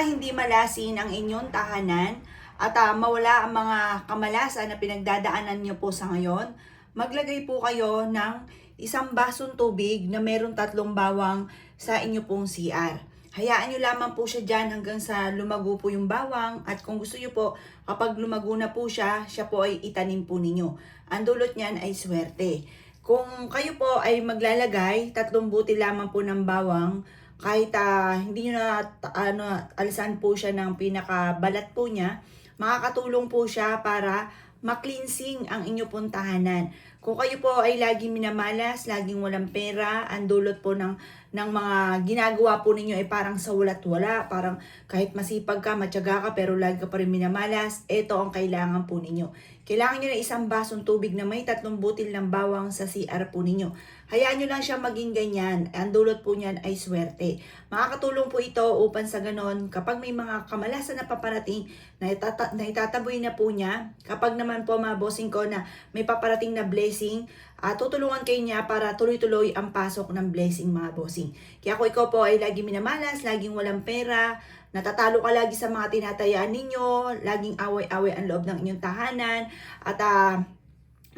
Para hindi malasin ang inyong tahanan at mawala ang mga kamalasan na pinagdadaanan niyo po sa ngayon, maglagay po kayo ng isang basong tubig na meron 3 bawang sa inyo pong CR. Hayaan nyo lamang po siya dyan hanggang sa lumago po yung bawang, at kung gusto nyo po, kapag lumago na po siya po ay itanim po ninyo. Ang dulot niyan ay swerte. Kung kayo po ay maglalagay, 3 butil lamang po ng bawang, kahit hindi nyo na alisan po siya ng pinakabalat po niya, makakatulong po siya para ma-cleansing ang inyo pong tahanan. Kung kayo po ay laging minamalas, laging walang pera, ang dulot po ng mga ginagawa po ninyo ay parang sa wala't wala, parang kahit masipag ka, matyaga ka, pero lagi ka pa rin minamalas, ito ang kailangan po ninyo. Kailangan nyo na isang basong tubig na may 3 butil ng bawang sa CR po ninyo. Hayaan nyo lang siya maging ganyan. Ang dulot po niyan ay swerte. Makakatulong po ito upang sa ganon, kapag may mga kamalasan na paparating, na itataboy na po niya. Kapag naman po mga bossing ko na may paparating na blessing, tutulungan kayo niya para tuloy-tuloy ang pasok ng blessing mga bossing. Kaya kung ikaw po ay laging minamalas, laging walang pera, natatalo ka lagi sa mga tinatayaan ninyo, laging away-away ang loob ng inyong tahanan, at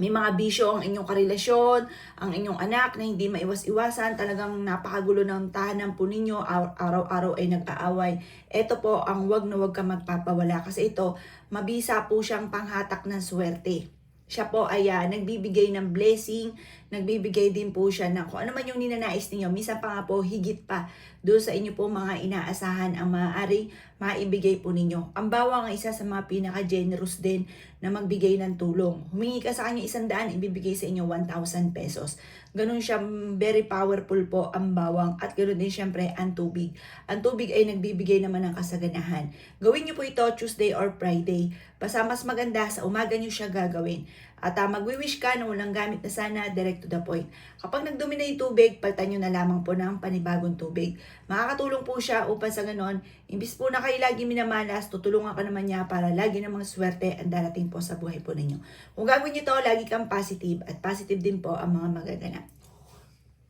may mga bisyo ang inyong karelasyon, ang inyong anak na hindi maiwas-iwasan, talagang napakagulo ng tahanan po ninyo, araw-araw ay nag-aaway. Ito po ang wag na wag ka magpapawala, kasi ito, mabisa po siyang panghatak ng swerte. Siya po ay nagbibigay ng blessing, nagbibigay din po siya ng kung ano man yung ninanais ninyo. Minsan pa nga po, higit pa doon sa inyo po mga inaasahan ang maaaring maibigay po ninyo. Ang bawang ay isa sa mga pinaka-generous din na magbigay ng tulong. Humingi ka sa kanya 100, ibibigay sa inyo 1,000 pesos. Ganun siya, very powerful po ang bawang, at ganoon din syempre ang tubig. Ang tubig ay nagbibigay naman ng kasaganahan. Gawin niyo po ito Tuesday or Friday. Basta mas maganda sa umaga niyo siya gagawin. At magwi-wish ka na walang gamit na sana, direct to the point. Kapag nagdumi na yung tubig, palitan nyo na lamang po ng panibagong tubig. Makakatulong po siya upang sa ganon, imbis po na kayo lagi minamalas, tutulungan ka naman niya para lagi namang swerte ang darating po sa buhay po ninyo. Kung gagawin nyo to, lagi kang positive, at positive din po ang mga magaganap.